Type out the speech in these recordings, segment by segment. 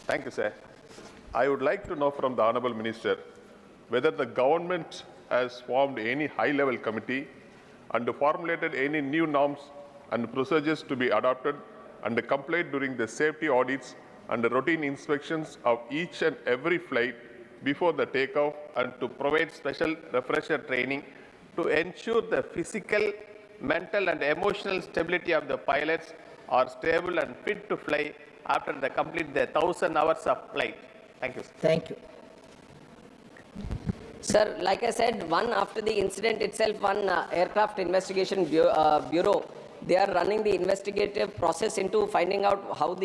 Thank you, sir. I would like to know from the Honorable Minister whether the government has formed any high-level committee and formulated any new norms and procedures to be adopted and complied during the safety audits and routine inspections of each and every flight before the takeoff, and to provide special refresher training to ensure the physical, mental and emotional stability of the pilots are stable and fit to fly after they complete their 1,000 hours of flight. Thank you, sir. Thank you. Sir, like I said, after the incident itself, aircraft investigation bureau, they are running the investigative process into finding out how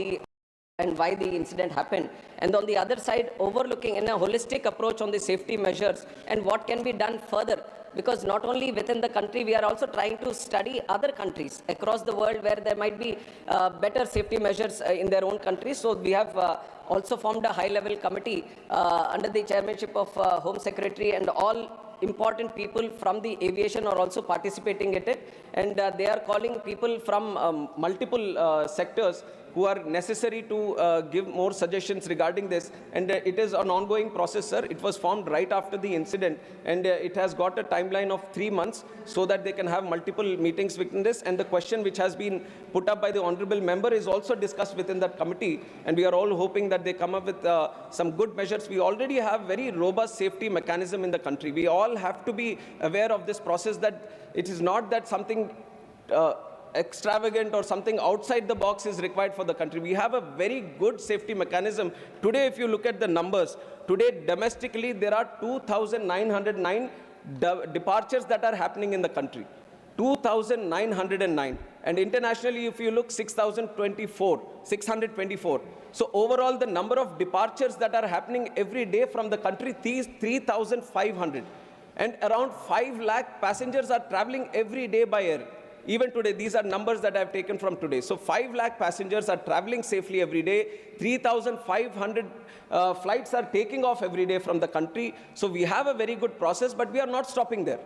and why the incident happened. And on the other side, overlooking in a holistic approach on the safety measures and what can be done further. Because not only within the country, we are also trying to study other countries across the world where there might be better safety measures in their own countries. So we have also formed a high-level committee under the chairmanship of Home Secretary, and all important people from the aviation are also participating in it. And they are calling people from multiple sectors who are necessary to give more suggestions regarding this. And it is an ongoing process, sir. It was formed right after the incident, and it has got a timeline of 3 months so that they can have multiple meetings within this. And the question which has been put up by the honorable member is also discussed within that committee, and we are all hoping that they come up with some good measures. We already have very robust safety mechanism in the country. We all have to be aware of this process, that it is not that something extravagant or something outside the box is required for the country. We have a very good safety mechanism. Today, if you look at the numbers, today domestically there are 2,909 departures that are happening in the country. 2,909. And internationally, if you look, 624. So overall, the number of departures that are happening every day from the country is 3,500. And around 5 lakh passengers are traveling every day by air. Even today, these are numbers that I have taken from today. So 5 lakh passengers are traveling safely every day. 3,500 flights are taking off every day from the country. So we have a very good process, but we are not stopping there.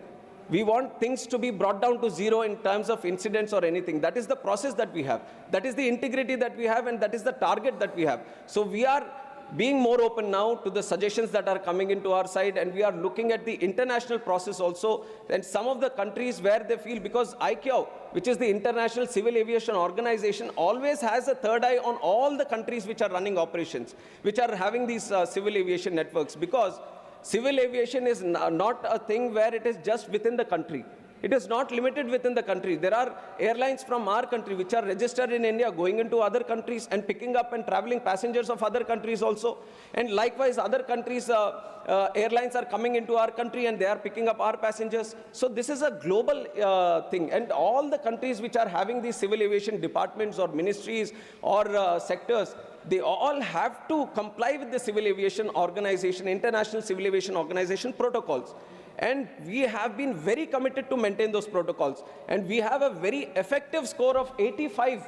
We want things to be brought down to zero in terms of incidents or anything. That is the process that we have. That is the integrity that we have, and that is the target that we have. So we are being more open now to the suggestions that are coming into our side, and we are looking at the international process also, and some of the countries where they feel, because ICAO, which is the International Civil Aviation Organization, always has a third eye on all the countries which are running operations, which are having these civil aviation networks, because civil aviation is not a thing where it is just within the country. It is not limited within the country. There are airlines from our country which are registered in India going into other countries and picking up and traveling passengers of other countries also. And likewise, other countries, airlines are coming into our country and they are picking up our passengers. So this is a global thing. And all the countries which are having these civil aviation departments or ministries or sectors, they all have to comply with the Civil Aviation Organization, International Civil Aviation Organization protocols. And we have been very committed to maintain those protocols. And we have a very effective score of 85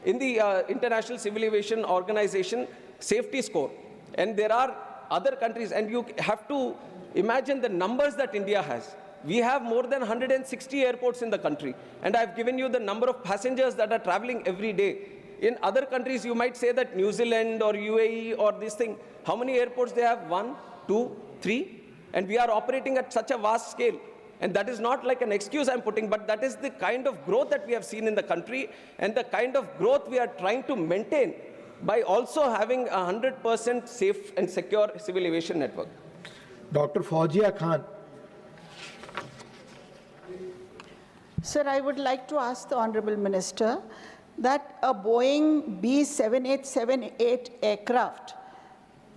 in the International Civil Aviation Organization safety score. And there are other countries, and you have to imagine the numbers that India has. We have more than 160 airports in the country. And I've given you the number of passengers that are traveling every day. In other countries, you might say that New Zealand or UAE or this thing, how many airports they have? 1, 2, 3? And we are operating at such a vast scale. And that is not like an excuse I'm putting, but that is the kind of growth that we have seen in the country, and the kind of growth we are trying to maintain by also having a 100% safe and secure civil aviation network. Dr. Fauzia Khan. Sir, I would like to ask the Honorable Minister that a Boeing B7878 aircraft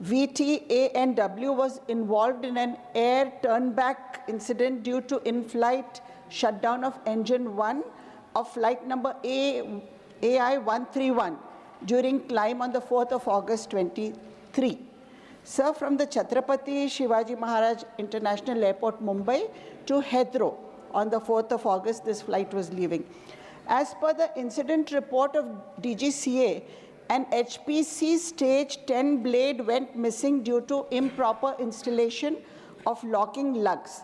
VTANW was involved in an air turnback incident due to in-flight shutdown of engine 1 of flight number AI131 during climb on the 4th of August 23. Sir, from the Chhatrapati Shivaji Maharaj International Airport, Mumbai to Heathrow on the 4th of August, this flight was leaving. As per the incident report of DGCA, an HPC stage 10 blade went missing due to improper installation of locking lugs.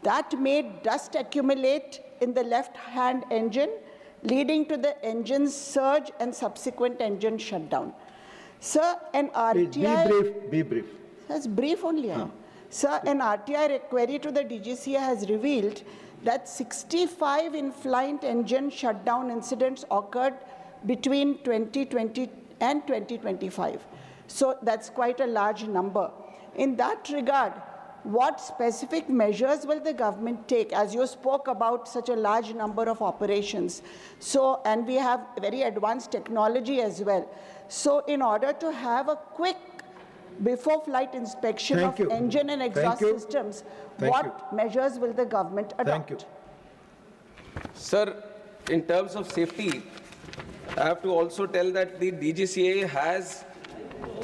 That made dust accumulate in the left-hand engine, leading to the engine's surge and subsequent engine shutdown. Sir, an Please RTI... be brief. That's brief only. Sir, an RTI query to the DGCA has revealed that 65 in-flight engine shutdown incidents occurred between 2020 and 2025. So that's quite a large number. In that regard, what specific measures will the government take, as you spoke about such a large number of operations? So, and we have very advanced technology as well. So in order to have a quick before flight inspection of engine and exhaust systems, what measures will the government adopt? Thank you. Sir, in terms of safety, I have to also tell that the DGCA has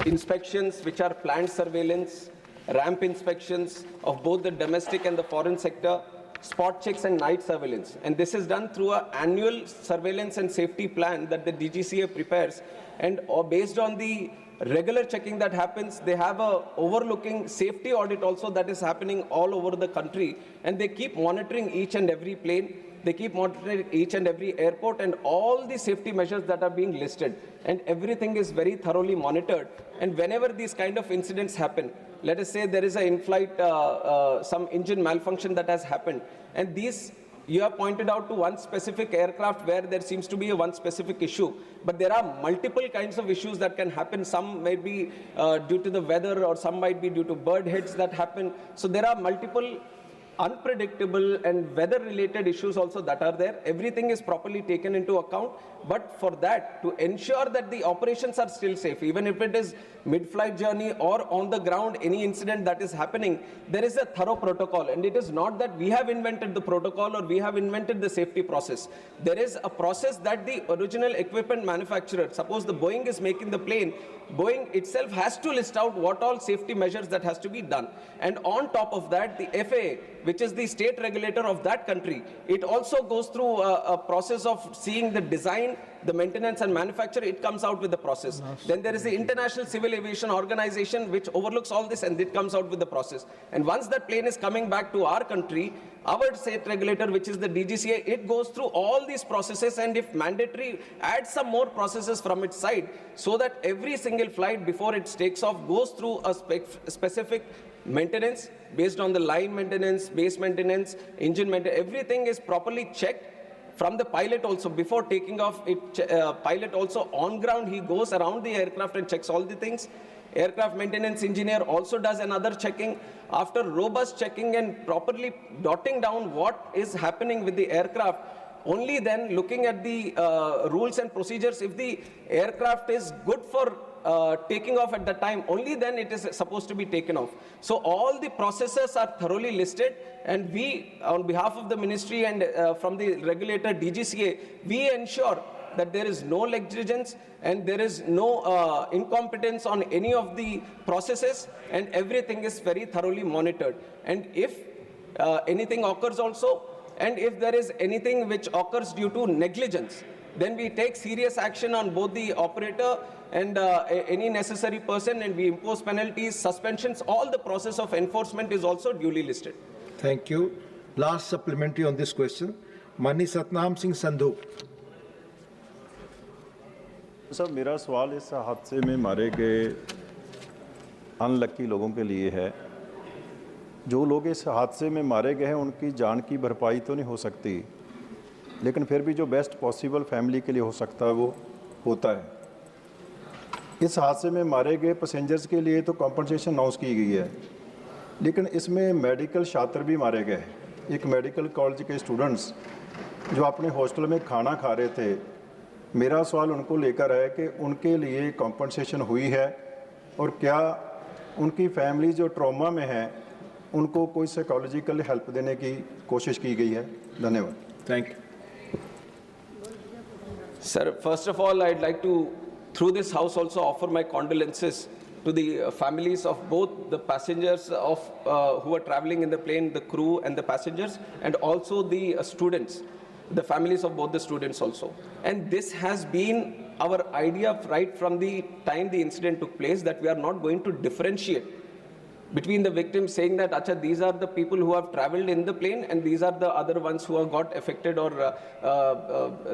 inspections which are planned surveillance, ramp inspections of both the domestic and the foreign sector, spot checks and night surveillance. And this is done through an annual surveillance and safety plan that the DGCA prepares. And based on the regular checking that happens, they have a overlooking safety audit also that is happening all over the country. And they keep monitoring each and every plane. They keep monitoring each and every airport and all the safety measures that are being listed. And everything is very thoroughly monitored. And whenever these kind of incidents happen, let us say there is an in-flight, some engine malfunction that has happened. And these, you have pointed out to one specific aircraft where there seems to be one specific issue. But there are multiple kinds of issues that can happen. Some may be due to the weather, or some might be due to bird hits that happen. So there are multiple unpredictable and weather-related issues also that are there. Everything is properly taken into account. But for that, to ensure that the operations are still safe, even if it is mid-flight journey or on the ground, any incident that is happening, there is a thorough protocol. And it is not that we have invented the protocol or we have invented the safety process. There is a process that the original equipment manufacturer, suppose the Boeing is making the plane, Boeing itself has to list out what all safety measures that has to be done. And on top of that, the FAA, which is the state regulator of that country, it also goes through a process of seeing the design, the maintenance and manufacture. It comes out with the process. Then there is the International Civil Aviation Organization which overlooks all this, and it comes out with the process. And once that plane is coming back to our country, our state regulator, which is the DGCA, it goes through all these processes, and if mandatory, adds some more processes from its side, so that every single flight before it takes off goes through a specific maintenance based on the line maintenance, base maintenance, engine maintenance. Everything is properly checked. From the pilot also, before taking off, pilot also on ground, he goes around the aircraft and checks all the things. Aircraft maintenance engineer also does another checking. After robust checking and properly dotting down what is happening with the aircraft, only then looking at the rules and procedures, if the aircraft is good for taking off at the time, only then it is supposed to be taken off. So all the processes are thoroughly listed, and we, on behalf of the ministry and from the regulator DGCA, we ensure that there is no negligence and there is no incompetence on any of the processes, and everything is very thoroughly monitored. And if anything occurs also, and if there is anything which occurs due to negligence, then we take serious action on both the operator and any necessary person, and we impose penalties, suspensions. All the process of enforcement is also duly listed. Thank you. Last supplementary on this question. Mani Satnam Singh Sandhu. Sir, मेरा सवाल इस हादसे में मारे गए unlucky लोगों के लिए है। जो लोग इस हादसे में मारे गए हैं उनकी जान की भरपाई तो नहीं हो सकती, लेकिन फिर भी जो बेस्ट पॉसिबल फैमिली के लिए हो सकता है वो होता है। इस हादसे में मारे गए पैसेंजर्स के लिए तो कॉम्पनसेशन अनाउंस की गई है, लेकिन इसमें मेडिकल छात्र भी मारे गए। एक मेडिकल कॉलेज के स्टूडेंट्स जो अपने हॉस्टल में खाना खा रहे थे, मेरा सवाल उनको लेकर है कि उनके लिए कॉम्पनसेशन हुई है, और क्या उनकी फैमिली जो ट्रॉमा में है उनको कोई साइकोलॉजिकल हेल्प देने की कोशिश की गई है? धन्यवाद। Thank you. Sir, first of all, I'd like to, through this house, also offer my condolences to the families of both the passengers of who are traveling in the plane, the crew and the passengers, and also the students, the families of both the students also. And this has been our idea right from the time the incident took place, that we are not going to differentiate between the victims, saying that, Acha, these are the people who have traveled in the plane and these are the other ones who have got affected or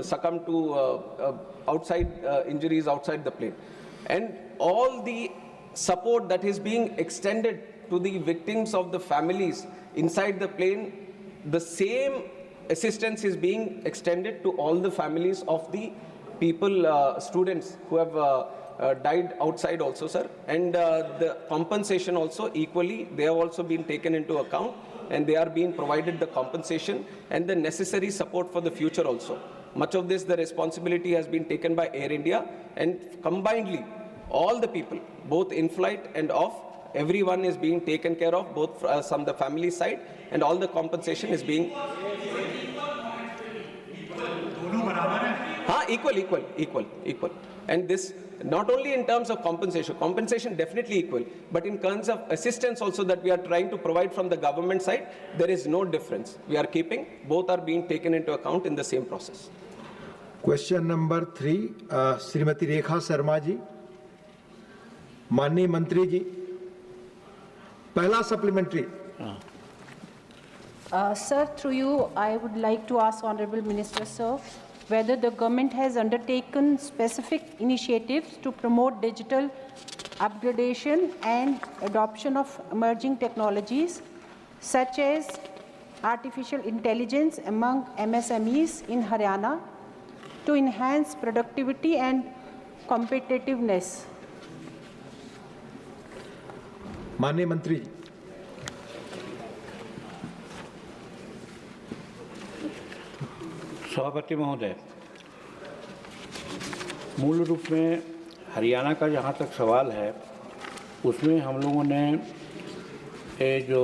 succumbed to outside injuries outside the plane. and all the support that is being extended to the victims of the families inside the plane, the same assistance is being extended to all the families of the people, students who have died outside also, sir. And the compensation also equally, they have also been taken into account, and they are being provided the compensation and the necessary support for the future also. Much of this, the responsibility has been taken by Air India, and combinedly, all the people, both in flight and off, everyone is being taken care of, both from the family side, and all the compensation is being equal. And this not only in terms of compensation definitely equal, but in terms of assistance also that we are trying to provide from the government side, there is no difference. We are keeping, both are being taken into account in the same process. Question number 3, Srimati Rekha Sharma ji. माननीय मंत्री जी, पहला supplementary. Sir, through you, I would like to ask Honorable Minister, sir, whether the government has undertaken specific initiatives to promote digital upgradation and adoption of emerging technologies, such as artificial intelligence among MSMEs in Haryana, to enhance productivity and competitiveness. माननीय मंत्री जी. सभापति महोदय, मूल रूप में हरियाणा का जहाँ तक सवाल है, उसमें हम लोगों ने ये जो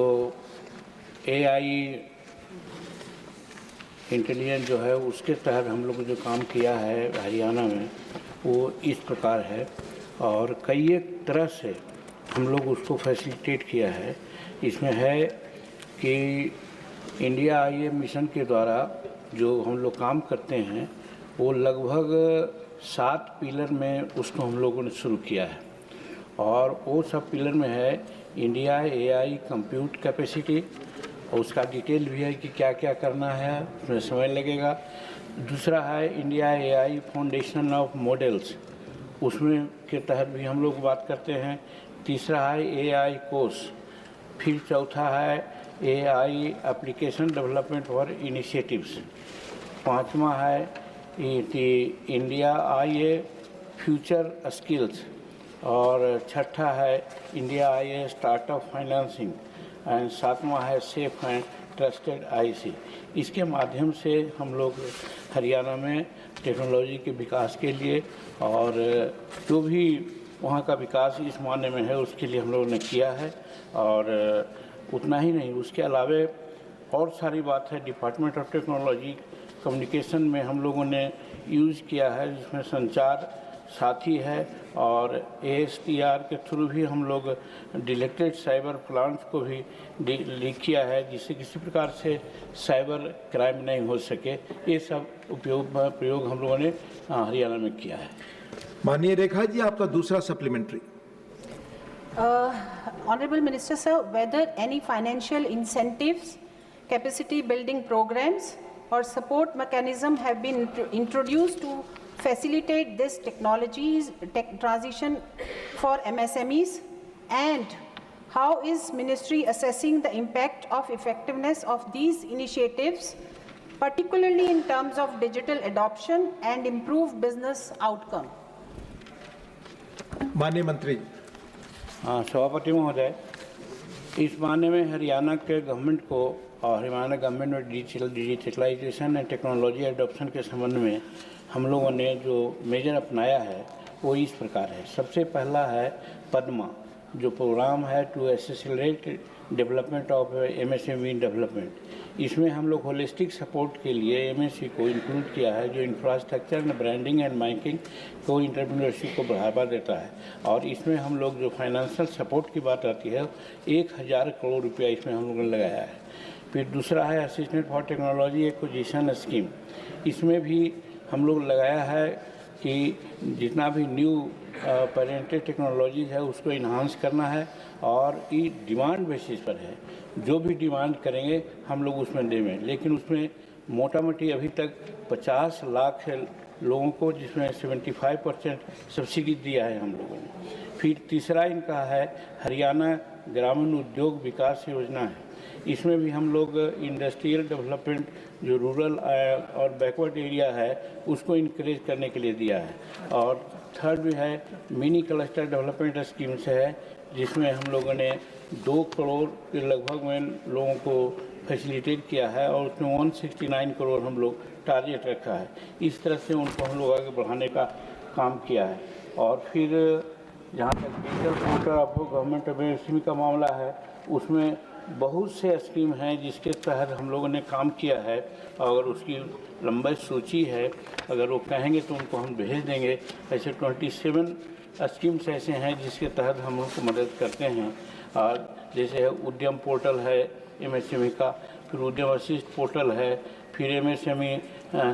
AI इंटेलिजेंस जो है उसके तहत हम लोग जो काम किया है हरियाणा में, वो इस प्रकार है, और कई एक तरह से हम लोग उसको फैसिलिटेट किया है. इसमें है कि इंडिया IAM मिशन के द्वारा जो हम लोग काम करते हैं, वो लगभग 7 पिलर में उसको हम लोगों ने शुरू किया है, और वो सब पिलर में है इंडिया AI कंप्यूट कैपेसिटी, और उसका डिटेल भी है कि क्या क्या करना है, उसमें समय लगेगा. दूसरा है India AI foundation of models, उसमें के तहत भी हम लोग बात करते हैं. तीसरा है AI कोर्स. फिर चौथा है AI application development for initiatives. पांचवा है इंडिया IA फ्यूचर स्किल्स, और छठा है India IA startup financing, and सातवां है सेफ एंड ट्रस्टेड IC. इसके माध्यम से हम लोग हरियाणा में टेक्नोलॉजी के विकास के लिए, और जो भी वहाँ का विकास इस मायने में है, उसके लिए हम लोगों ने किया है. और उतना ही नहीं, उसके अलावे और सारी बात है. डिपार्टमेंट ऑफ टेक्नोलॉजी कम्युनिकेशन में हम लोगों ने यूज़ किया है, जिसमें संचार साथी है, और ASTR के थ्रू भी हम लोग डिलेक्टेड साइबर प्लांट्स को भी लीक किया है, जिससे किसी प्रकार से साइबर क्राइम नहीं हो सके. ये सब प्रयोग हम लोगों ने हरियाणा में किया है. माननीय रेखा जी, आपका दूसरा supplementary. Honorable Minister, sir, whether any financial incentives, capacity building programs, or support mechanism have been introduced to facilitate this transition for MSMEs, and how is Ministry assessing the impact of effectiveness of these initiatives, particularly in terms of digital adoption and improved business outcome? माननीय मंत्री. हाँ, सभापति महोदय, इस मायने में हरियाणा के government को और हरियाणा गवर्नमेंट में डिजिटलाइजेशन एंड टेक्नोलॉजी एडॉप्शन के संबंध में हम लोगों ने जो मेजर अपनाया है वो इस प्रकार है. सबसे पहला है पद्मा, जो प्रोग्राम है to accelerate development of MSME development. इसमें हम लोग होलिस्टिक सपोर्ट के लिए MSE को इंक्लूड किया है, जो infrastructure and branding and marketing को एंटरप्रेन्योरशिप को बढ़ावा देता है. और इसमें हम लोग जो फाइनेंशियल सपोर्ट की बात आती है, 1000 करोड़ रुपया इसमें हम लोगों ने लगाया है. फिर दूसरा है assistant for technology acquisition scheme. इसमें भी हम लोग लगाया है कि जितना भी न्यू पेरेंटेड टेक्नोलॉजी है उसको इन्हांस करना है, और ये डिमांड बेसिस पर है. जो भी डिमांड करेंगे हम लोग उसमें देंगे, लेकिन उसमें मोटा मोटी अभी तक 50 लाख लोगों को, जिसमें 75% सब्सिडी दिया है हम लोगों ने। फिर तीसरा इनका है हरियाणा ग्रामीण उद्योग विकास योजना है, इसमें भी हम लोग इंडस्ट्रियल डेवलपमेंट जो रूरल और बैकवर्ड एरिया है उसको इंकरेज करने के लिए दिया है। और थर्ड भी है मिनी क्लस्टर डेवलपमेंट स्कीम्स है, जिसमें हम लोगों ने 2 करोड़ के लगभग में लोगों को फैसिलिटेट किया है और उसमें 169 करोड़ हम लोग टारगेट रखा है। इस तरह से उनको हम लोग आगे बढ़ाने का काम किया है। और फिर जहाँ तक digital portal of government MSME का मामला है, उसमें बहुत से स्कीम हैं जिसके तहत हम लोगों ने काम किया है और उसकी लंबी सूची है, अगर वो कहेंगे तो उनको हम भेज देंगे। ऐसे 27 स्कीम्स ऐसे हैं जिसके तहत हम उनको मदद करते हैं। और जैसे है उद्यम पोर्टल है एमएसएमई का, फिर उद्यम वशिष्ठ पोर्टल है, फिर एमएसएमई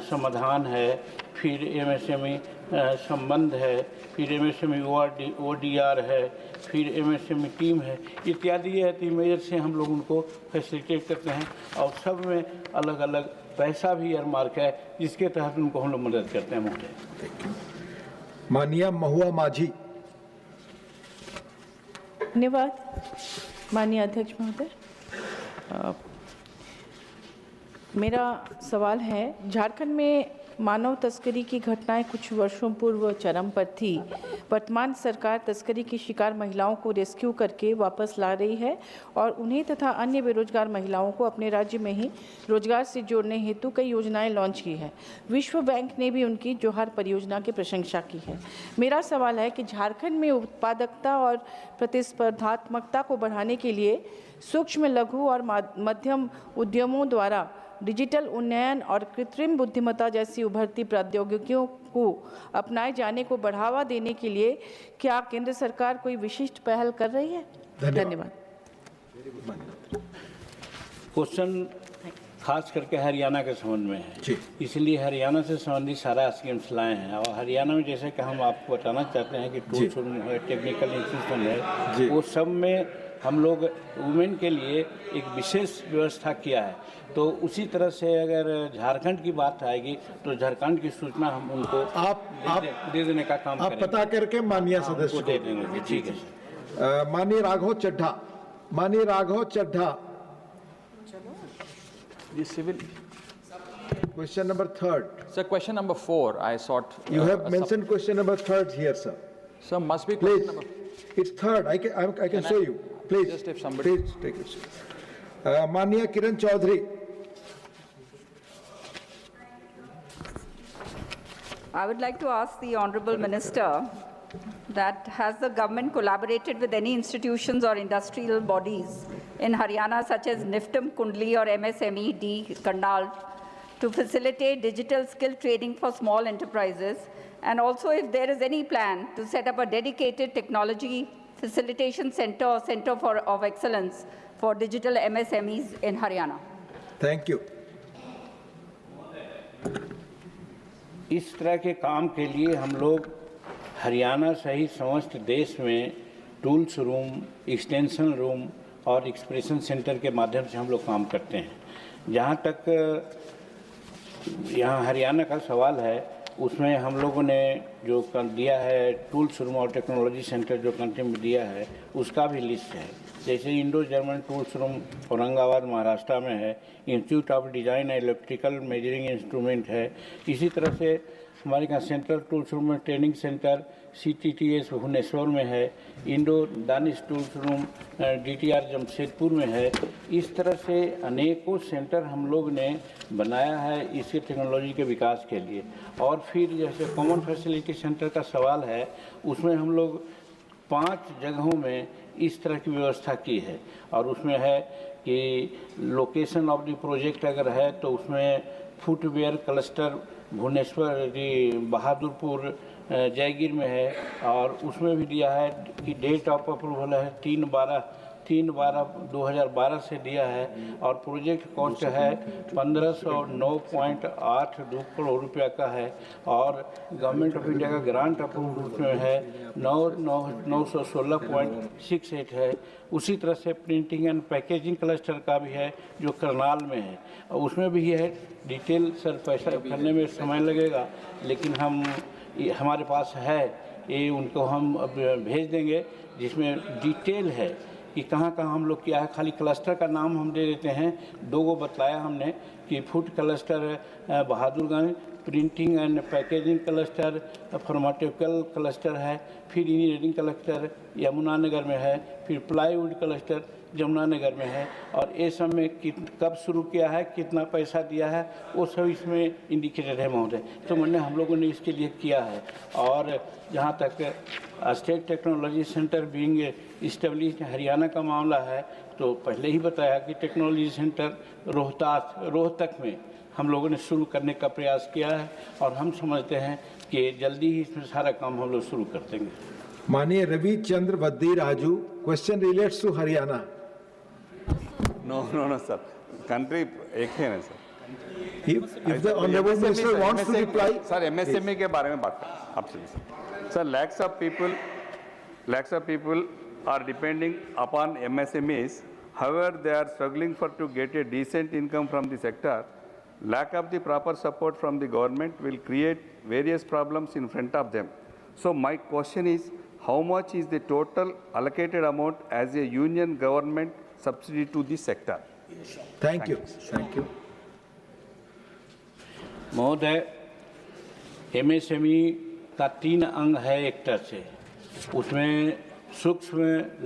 समाधान है, फिर एमएसएमई संबंध है, फिर एमएसएमई ओडीआर है, फिर एमएसएमई टीम है, इत्यादि ये मेजर से हम लोग उनको फैसिलिटेट करते हैं। और सब में अलग अलग पैसा भी एयरमार्क है जिसके तहत उनको हम लोग मदद करते हैं। महोदय माननीय महुआ माझी। धन्यवाद माननीय अध्यक्ष महोदय। मेरा सवाल है, झारखंड में मानव तस्करी की घटनाएं कुछ वर्षों पूर्व चरम पर थी। वर्तमान सरकार तस्करी की शिकार महिलाओं को रेस्क्यू करके वापस ला रही है और उन्हें तथा अन्य बेरोजगार महिलाओं को अपने राज्य में ही रोजगार से जोड़ने हेतु कई योजनाएं लॉन्च की है। विश्व बैंक ने भी उनकी जोहार परियोजना की प्रशंसा की है। मेरा सवाल है कि झारखंड में उत्पादकता और प्रतिस्पर्धात्मकता को बढ़ाने के लिए सूक्ष्म, लघु और मध्यम उद्यमों द्वारा डिजिटल उन्नयन और कृत्रिम बुद्धिमत्ता जैसी उभरती प्रौद्योगिकियों को अपनाए जाने को बढ़ावा देने के लिए क्या केंद्र सरकार कोई विशिष्ट पहल कर रही है? धन्यवाद। क्वेश्चन खास करके हरियाणा के संबंध में है, इसलिए हरियाणा से संबंधित सारा स्कीम्स लाए हैं। और हरियाणा में जैसे कि हम आपको बताना चाहते हैं कि टूल्स है, टेक्निकल इंस्टीट्यूशन है, वो सब में हम लोग वुमेन के लिए एक विशेष व्यवस्था किया है। तो उसी तरह से अगर झारखंड की बात आएगी तो झारखंड की सूचना हम उनको दे देने का काम आप पता करके माननीय सदस्य को दे देंगे। ठीक है। माननीय राघव चड्ढा। माननीय Raghav Chadha. Question number 3. Sir, question number 4, I sought... You have mentioned question number 3 here, sir. Sir, must be Please. question number... It's 3rd. I can show you. Please. Just if somebody... Please take it. Mania Kiran Chaudhary. I would like to ask the Honorable Minister that has the government collaborated with any institutions or industrial bodies in Haryana such as NIFTM Kundli or MSME D Kannada to facilitate digital skill training for small enterprises, and also if there is any plan to set up a dedicated technology facilitation center or center of excellence for digital MSMEs in Haryana. Thank you. इस तरह के काम के लिए हम लोग हरियाणा सहित समस्त देश में टूल्स रूम, एक्सटेंशन रूम और एक्सप्रेशन सेंटर के माध्यम से हम लोग काम करते हैं। जहाँ तक यहाँ हरियाणा का सवाल है, उसमें हम लोगों ने जो दिया है टूल्स रूम और टेक्नोलॉजी सेंटर जो कंट्री में दिया है उसका भी लिस्ट है। जैसे Indo German tools room Aurangabad Maharashtra में है, institute of design and electrical measuring instrument है। इसी तरह से हमारे यहाँ सेंट्रल टूल्स रूम में ट्रेनिंग सेंटर CTTS भुवनेश्वर में है, Indo Danish tools room DTR Jamshedpur में है। इस तरह से अनेकों सेंटर हम लोग ने बनाया है इसके टेक्नोलॉजी के विकास के लिए। और फिर जैसे कॉमन फैसिलिटी सेंटर का सवाल है, उसमें हम लोग 5 जगहों में इस तरह की व्यवस्था की है। और उसमें है कि लोकेशन ऑफ द प्रोजेक्ट अगर है तो उसमें फुटवेयर क्लस्टर भुवनेश्वर बहादुरपुर जयगिर में है, और उसमें भी दिया है कि डेट ऑफ अप्रूवल है 3/12 3/12/2012 से दिया है और प्रोजेक्ट कॉस्ट है 1509.82 करोड़ रुपया का है और गवर्नमेंट ऑफ इंडिया का ग्रांट अप्रूव्ड उसमें है 916.68 है। उसी तरह से प्रिंटिंग एंड पैकेजिंग क्लस्टर का भी है जो करनाल में है, उसमें भी है डिटेल। सर पैसा करने में समय लगेगा लेकिन हमारे पास है, ये उनको हम भेज देंगे जिसमें डिटेल है कि कहाँ कहाँ हम लोग किया है। खाली क्लस्टर का नाम हम दे देते हैं, 2 को बताया हमने कि food cluster Bahadurganj, printing and packaging cluster, pharmaceutical cluster है, फिर इंजीनियरिंग क्लस्टर यमुनानगर में है, फिर प्लाईवुड क्लस्टर यमुनानगर में है और ये सब में कब शुरू किया है, कितना पैसा दिया है, वो सब इसमें इंडिकेटेड है महोदय। तो मैंने हम लोगों ने इसके लिए किया है। और जहाँ तक state technology centre being establish Haryana का मामला है, तो पहले ही बताया कि टेक्नोलॉजी सेंटर रोहतक में हम लोगों ने शुरू करने का प्रयास किया है और हम समझते हैं कि जल्दी ही इसमें सारा काम हम लोग शुरू कर देंगे। माननीय Ravichandra Vaddi Raju, question relates to Haryana. No, sir. Country एक है ना sir. If the honorable minister wants to reply, sir MSME के बारे में बात करें आपसे sir. lakhs of people are depending upon MSMEs. However, they are struggling to get a decent income from the sector. Lack of the proper support from the government will create various problems in front of them. So my question is, how much is the total allocated amount as a union government subsidy to this sector? Thank you. महोदय, MSME का 3 अंग है एक तरह से। उसमें सूक्ष्म,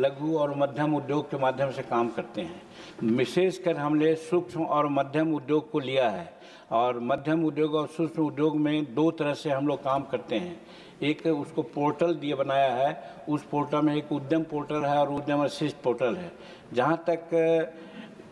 लघु और मध्यम उद्योग के माध्यम से काम करते हैं। विशेषकर हमने सूक्ष्म और मध्यम उद्योग को लिया है और मध्यम उद्योग और सूक्ष्म उद्योग में 2 तरह से हम लोग काम करते हैं। एक उसको पोर्टल दिए बनाया है, उस पोर्टल में एक उद्यम पोर्टल है और उद्यम असिस्ट पोर्टल है। जहाँ तक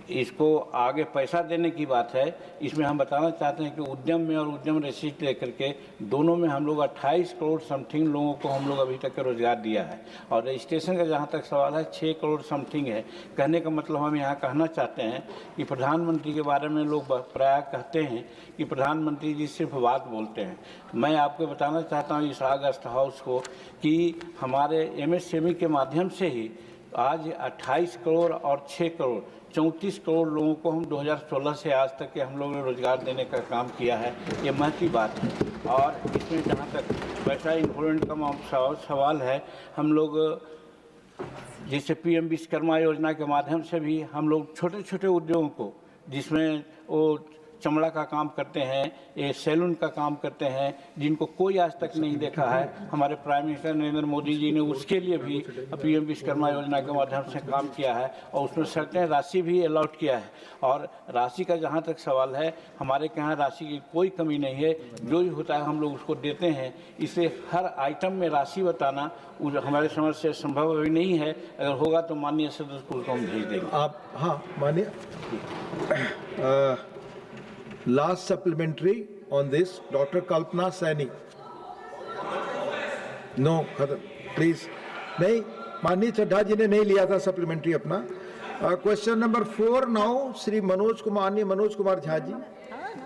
इसको आगे पैसा देने की बात है, इसमें हम बताना चाहते हैं कि उद्यम में और उद्यम असिस्ट लेकर के दोनों में हम लोग 28 करोड़ समथिंग लोगों को हम लोग अभी तक रोजगार दिया है और रजिस्ट्रेशन का जहाँ तक सवाल है 6 करोड़ समथिंग है। कहने का मतलब हम यहाँ कहना चाहते हैं कि प्रधानमंत्री के बारे में लोग प्रायः कहते हैं कि प्रधानमंत्री जी सिर्फ बात बोलते हैं। मैं आपको बताना चाहता हूँ इस अगस्त हाउस को कि हमारे MSME के माध्यम से ही आज 28 करोड़ और 6 करोड़ 34 करोड़ लोगों को हम 2016 से आज तक के हम लोगों ने रोजगार देने का काम किया है। ये महत्वपूर्ण बात है। और इसमें जहाँ तक पैसा इन्फ्लुएंस का सवाल है, हम लोग जैसे PM विश्वकर्मा योजना के माध्यम से भी हम लोग छोटे छोटे उद्योगों को, जिसमें वो चमड़ा का काम करते हैं, ये सैलून का काम करते हैं, जिनको कोई आज तक नहीं देखा है, हमारे प्राइम मिनिस्टर नरेंद्र मोदी जी ने उसके लिए भी PM विश्वकर्मा योजना के माध्यम से काम किया है और उसमें सर्टेन राशि भी अलॉट किया है। और राशि का जहाँ तक सवाल है, हमारे यहाँ राशि की कोई कमी नहीं है, जो भी होता है हम लोग उसको देते हैं। इसलिए हर आइटम में राशि बताना हमारे समझ से संभव अभी नहीं है। अगर होगा तो माननीय सदस्य को हम भेज देंगे। आप हाँ माननीय Last supplementary on this, Dr. Kalpana Saini. No, please. नहीं, माननीय चड्ढा जी ने नहीं लिया था सप्लीमेंट्री अपना। Question number 4 now Shri Manoj Kumar Jha ji.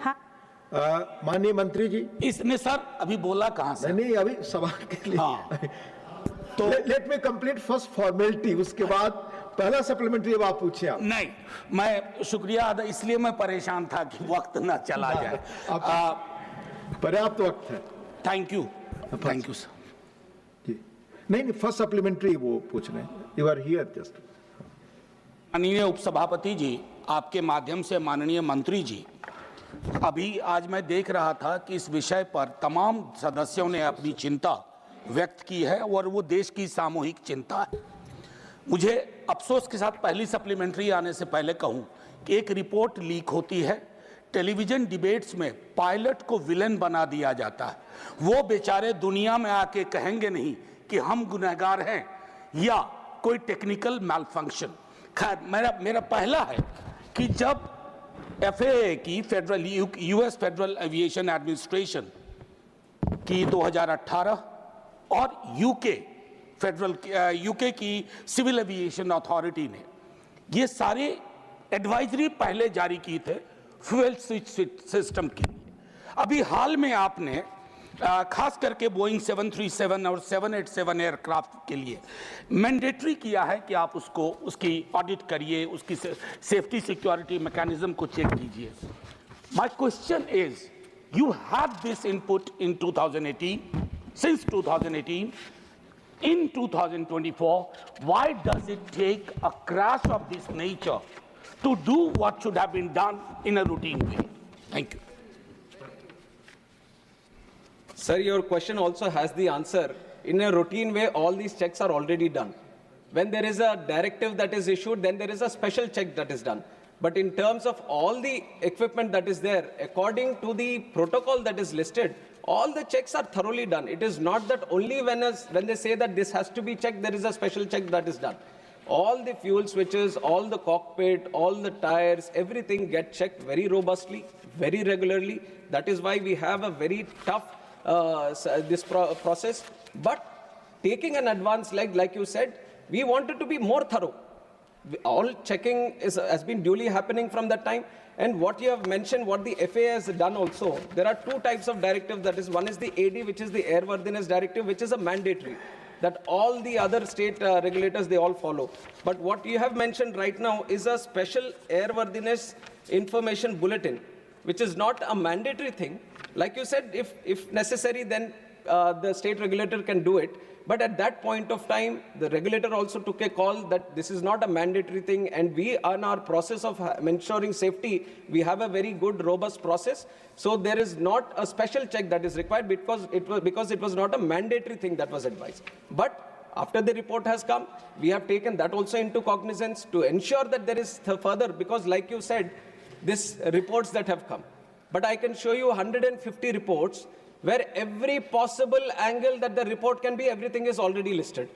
हाँ। माननीय मंत्री जी। इसने सर अभी बोला कहाँ से? नहीं, अभी सवाल के लिए। हाँ। तो let me complete first formality, उसके बाद पहला सप्लीमेंट्री अब आप पूछिए। आप नहीं, मैं शुक्रिया अदा, इसलिए मैं परेशान था कि वक्त ना चला जाए। पर्याप्त वक्त है। Thank you sir. नहीं, फर्स्ट सप्लीमेंट्री वो पूछ रहे हैं। You are here just. माननीय उपसभापति जी, आपके माध्यम से माननीय मंत्री जी, अभी आज मैं देख रहा था कि इस विषय पर तमाम सदस्यों ने अपनी चिंता व्यक्त की है और वो देश की सामूहिक चिंता है। मुझे अफसोस के साथ पहली सप्लीमेंट्री आने से पहले कहूं कि एक रिपोर्ट लीक होती है, टेलीविजन डिबेट्स में पायलट को विलेन बना दिया जाता है। वो बेचारे दुनिया में आके कहेंगे नहीं कि हम गुनहगार हैं या कोई टेक्निकल मैलफंक्शन। खैर, मेरा पहला है कि जब FAA की US फेडरल एविएशन एडमिनिस्ट्रेशन की 2018 और UK फेडरल यूके की सिविल एविएशन अथॉरिटी ने ये सारे एडवाइजरी पहले जारी किए थे फ्यूल स्विच सिस्टम के लिए। अभी हाल में आपने खास करके बोइंग 737 और 787 एयरक्राफ्ट के लिए मैंडेटरी किया है कि आप उसकी ऑडिट करिए, उसकी सेफ्टी सिक्योरिटी मैकेनिज्म को चेक कीजिए। My question is, you had this input in 2018, since 2018, in 2024, why does it take a crash of this nature to do what should have been done in a routine way? Thank you. Sir, your question also has the answer. In a routine way, all these checks are already done. When there is a directive that is issued, then there is a special check that is done. But in terms of all the equipment that is there, according to the protocol that is listed, all the checks are thoroughly done. It is not that only when they say that this has to be checked, there is a special check that is done. All the fuel switches, all the cockpit, all the tires, everything get checked very robustly, very regularly. That is why we have a very tough process. But taking an advance, like you said, we wanted to be more thorough. All checking has been duly happening from that time. And what you have mentioned, what the FAA has done also, there are two types of directives. That is, one is the AD, which is the Airworthiness Directive, which is a mandatory that all the other state regulators, they all follow. But what you have mentioned right now is a special airworthiness information bulletin, which is not a mandatory thing. Like you said, if necessary, then the state regulator can do it. But at that point of time, the regulator also took a call that this is not a mandatory thing, and we, on our process of ensuring safety, we have a very good, robust process. So there is not a special check that is required because it was not a mandatory thing that was advised. But after the report has come, we have taken that also into cognizance to ensure that there is further, because like you said, these reports that have come. But I can show you 150 reports where every possible angle that the report can be, everything is already listed.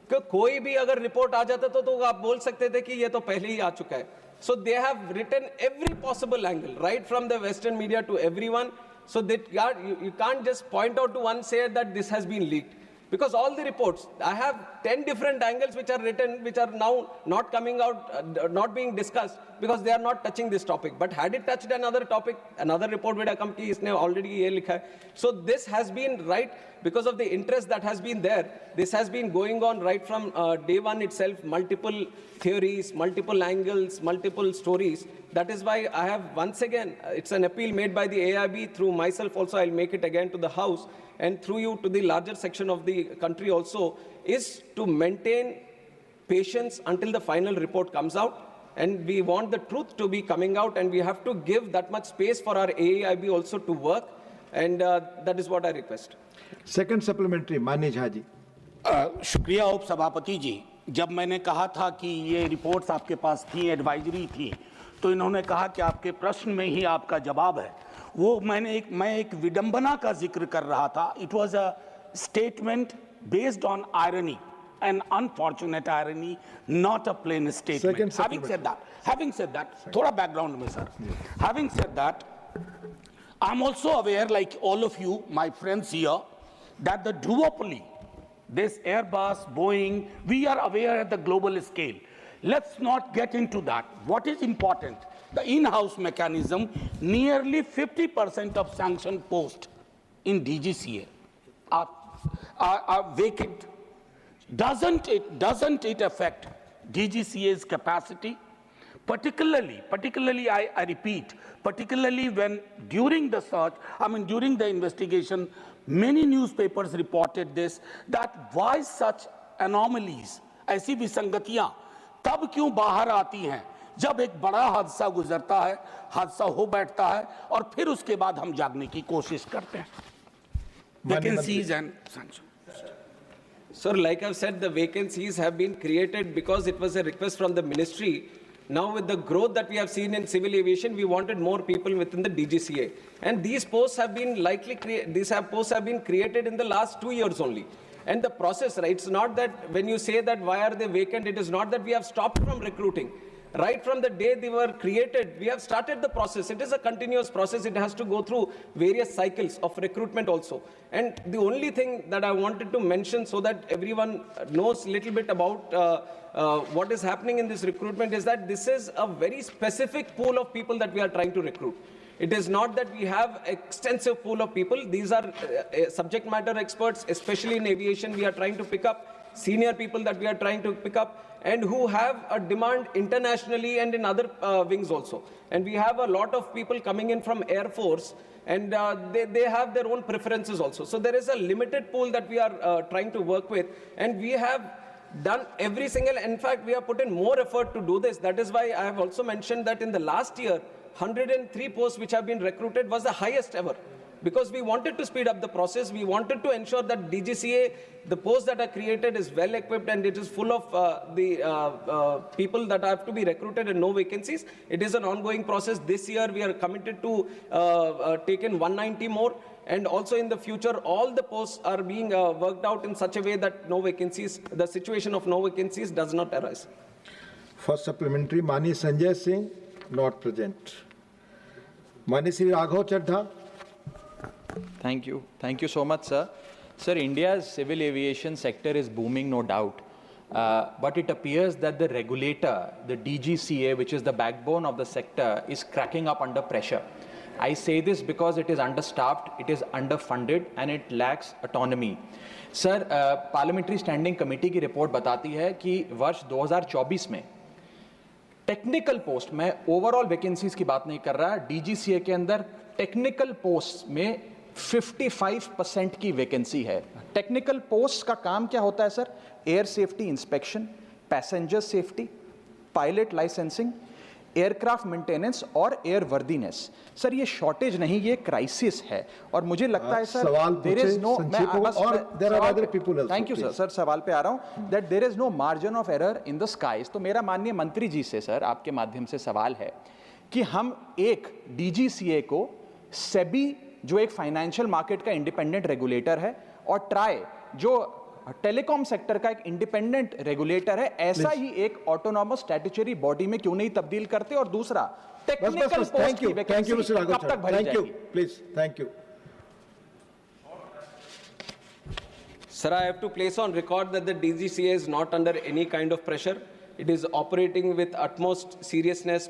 कोई भी अगर report आ जाता तो आप बोल सकते थे कि ये तो पहले ही आ चुका है. So they have written every possible angle, right from the Western media to everyone. So that you can't just point out to one, say that this has been leaked. Because all the reports, I have 10 different angles which are written, which are now not coming out, not being discussed, because they are not touching this topic. But had it touched another topic, another report would have come ki isne already ye likha hai. So this has been right because of the interest that has been there. This has been going on right from day one itself, multiple theories, multiple angles, multiple stories. That is why I have once again, it's an appeal made by the AIB through myself also, I'll make it again to the House, and through you to the larger section of the country also, is to maintain patience until the final report comes out. And we want the truth to be coming out, and we have to give that much space for our AIB also to work. And that is what I request. Second supplementary, माननीय झा जी. शुक्रिया उप सभापति जी. जब मैंने कहा था कि ये रिपोर्ट्स आपके पास थी, एडवाइजरी थी, तो इन्होंने कहा कि आपके प्रश्न में ही आपका जवाब है. वो मैं एक विडंबना का जिक्र कर रहा था. It was a statement based on irony, an unfortunate irony, not a plain statement. Having said that, thoda background mein sir. Having said that, I'm also aware, like all of you, my friends here, that the duopoly, this Airbus, Boeing, we are aware at the global scale. Let's not get into that. What is important? The in-house mechanism, nearly 50% of sanctioned posts in DGCA are vacant. Doesn't it affect DGCA's capacity? Particularly, I repeat, particularly when during the search, during the investigation, many newspapers reported this, that why such anomalies, ऐसी विसंगतियां तब क्यों बाहर आती हैं जब एक बड़ा हादसा गुजरता है, हादसा हो बैठता है, और फिर उसके बाद हम जागने की कोशिश करते हैं. Vacancies and sanctions. Sir, like I've said, the vacancies have been created because it was a request from the ministry. Now with the growth that we have seen in civil aviation, we wanted more people within the DGCA. And these posts have been posts have been created in the last 2 years only. And the process, right, it's not that when you say that why are they vacant, it is not that we have stopped from recruiting. Right from the day they were created, we have started the process. It is a continuous process. It has to go through various cycles of recruitment also. And the only thing that I wanted to mention so that everyone knows a little bit about what is happening in this recruitment is that this is a very specific pool of people that we are trying to recruit. It is not that we have extensive pool of people. These are subject matter experts, especially in aviation. We are trying to pick up senior people that we are trying to pick up and who have a demand internationally and in other wings also. And we have a lot of people coming in from Air Force, and they have their own preferences also. So there is a limited pool that we are trying to work with, and we have done every single, in fact, we have put in more effort to do this. That is why I have also mentioned that in the last year, 103 posts which have been recruited was the highest ever. Because we wanted to speed up the process, we wanted to ensure that DGCA, the posts that are created is well equipped and it is full of the people that have to be recruited and no vacancies. It is an ongoing process. This year we are committed to take in 190 more. And also in the future, all the posts are being worked out in such a way that no vacancies, the situation of no vacancies does not arise. For supplementary, Mani Sanjay Singh, not present. Mani Sri Raghav Chadha. Thank you. Thank you so much, sir. Sir, India's civil aviation sector is booming, no doubt. But it appears that the regulator, the DGCA, which is the backbone of the sector, is cracking up under pressure. I say this because it is understaffed, it is underfunded, and it lacks autonomy. Sir, Parliamentary Standing Committee की report बताती है कि वर्ष 2024 में technical post, मैं overall vacancies की बात नहीं कर रहा, DGCA के अंदर टेक्निकल पोस्ट में 55% की वैकेंसी है. टेक्निकल पोस्ट का काम क्या होता है sir? Air safety inspection, passenger safety, pilot licensing, aircraft maintenance और एयर वर्दीनेस. सर ये शॉर्टेज नहीं, ये क्राइसिस है. और मुझे लगता है sir there is no, thank you sir. Sir सवाल पे आ रहा हूं that there is no margin of error in the skies. तो मेरा माननीय मंत्री जी से सर आपके माध्यम से सवाल है कि हम एक DGCA को सेबी जो एक फाइनेंशियल मार्केट का इंडिपेंडेंट रेगुलेटर है और ट्राई जो टेलीकॉम सेक्टर का एक इंडिपेंडेंट रेगुलेटर है, ऐसा ही एक ऑटोनॉमस स्टैट्यूटरी बॉडी में क्यों नहीं तब्दील करते? और दूसरा टेक्निकल पोस्ट की वैकेंसी कब तक भरी जाएगी? Please. Thank you. Sir, I have to place on record that the DGCA is not under any kind of pressure. It is operating with utmost seriousness,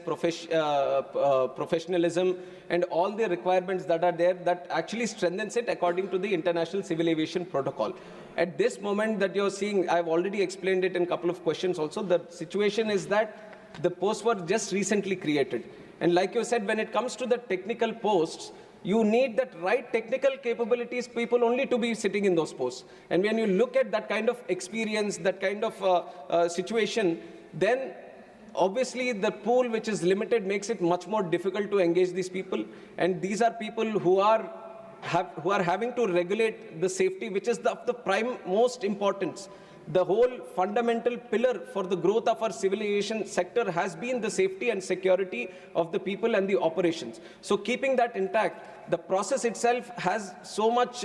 professionalism, and all the requirements that are there that actually strengthens it according to the International Civil Aviation Protocol. At this moment that you're seeing, I've already explained it in a couple of questions also, the situation is that the posts were just recently created. And like you said, when it comes to the technical posts, you need that right technical capabilities people only to be sitting in those posts. And when you look at that kind of experience, that kind of situation, then obviously the pool which is limited makes it much more difficult to engage these people. And these are people who are having to regulate the safety, which is of the prime most importance. The whole fundamental pillar for the growth of our civil aviation sector has been the safety and security of the people and the operations. So keeping that intact, the process itself has so much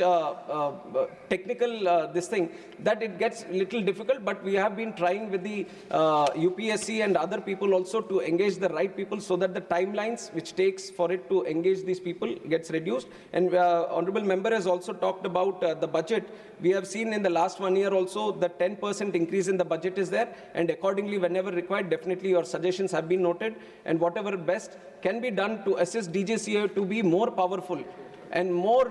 technical this thing that it gets a little difficult, but we have been trying with the UPSC and other people also to engage the right people so that the timelines which takes for it to engage these people gets reduced. And Honorable Member has also talked about the budget. We have seen in the last 1 year also the 10% increase in the budget is there, and accordingly whenever required, definitely your suggestions have been noted, and whatever best can be done to assist DGCA to be more powerful and more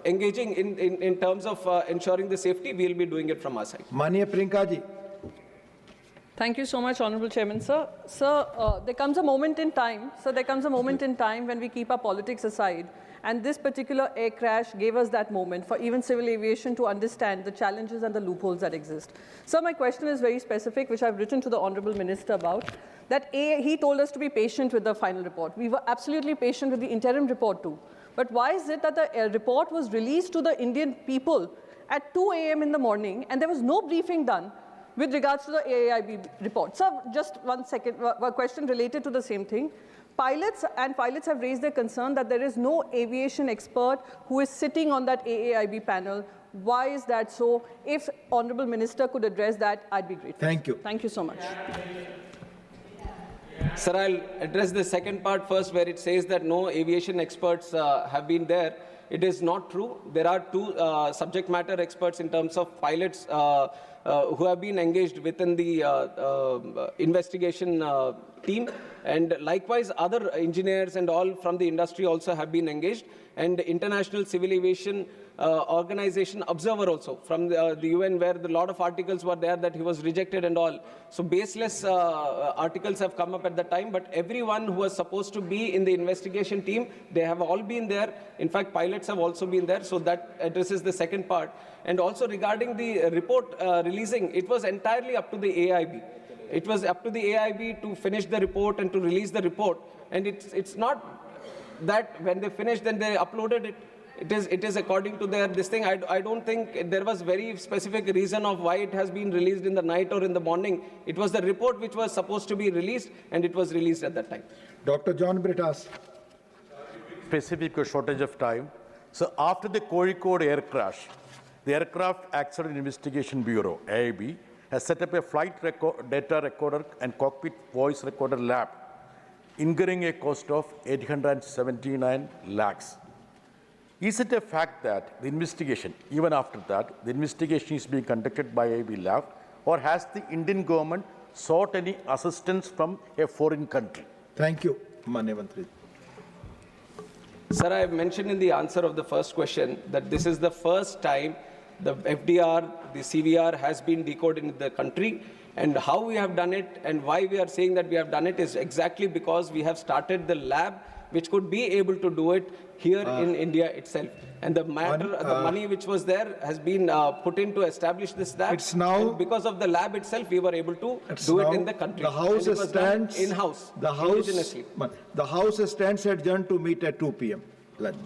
engaging in terms of ensuring the safety, we will be doing it from our side. Mania Priyanka ji. Thank you so much, Honorable Chairman, sir. Sir, there comes a moment in time, when we keep our politics aside, and this particular air crash gave us that moment for even civil aviation to understand the challenges and the loopholes that exist. So my question is very specific, which I've written to the Honorable Minister about, that he told us to be patient with the final report. We were absolutely patient with the interim report too. But why is it that the report was released to the Indian people at 2 a.m. in the morning and there was no briefing done with regards to the AAIB report? So just one second, a question related to the same thing. Pilots have raised their concern that there is no aviation expert who is sitting on that AAIB panel. Why is that so? If Honorable Minister could address that, I'd be grateful. Thank you. Thank you so much. Sir, I'll address the second part first, where it says that no aviation experts have been there. It is not true. There are two subject matter experts in terms of pilots who have been engaged within the investigation team, and likewise other engineers and all from the industry also have been engaged, and International Civil Aviation Organization observer also from the UN, where a lot of articles were there that he was rejected and all. So baseless articles have come up at the time, but everyone who was supposed to be in the investigation team, they have all been there. In fact, pilots have also been there. So that addresses the second part. And also regarding the report releasing, it was entirely up to the AIB. It was up to the AIB to finish the report and to release the report. And it's not that when they finished, then they uploaded it. It is according to their this thing. I don't think there was very specific reason of why it has been released in the night or in the morning. It was the report which was supposed to be released, and it was released at that time. Dr. John Britas. Specific shortage of time. So after the Kozhikode air crash, the Aircraft Accident Investigation Bureau, AIB, has set up a flight data recorder and cockpit voice recorder lab, incurring a cost of 879 lakhs. Is it a fact that the investigation, even after that, the investigation is being conducted by AIB lab, or has the Indian government sought any assistance from a foreign country? Thank you, Manya Mantri. Sir, I have mentioned in the answer of the first question that this is the first time the FDR, the CVR has been decoded in the country, and how we have done it and why we are saying that we have done it is exactly because we have started the lab which could be able to do it here in India itself. And the matter, the money which was there has been put in to establish this lab. It's now, and because of the lab itself, we were able to do it in the country. The House stands in-house, the House stands adjourned to meet at 2 p.m. lunch.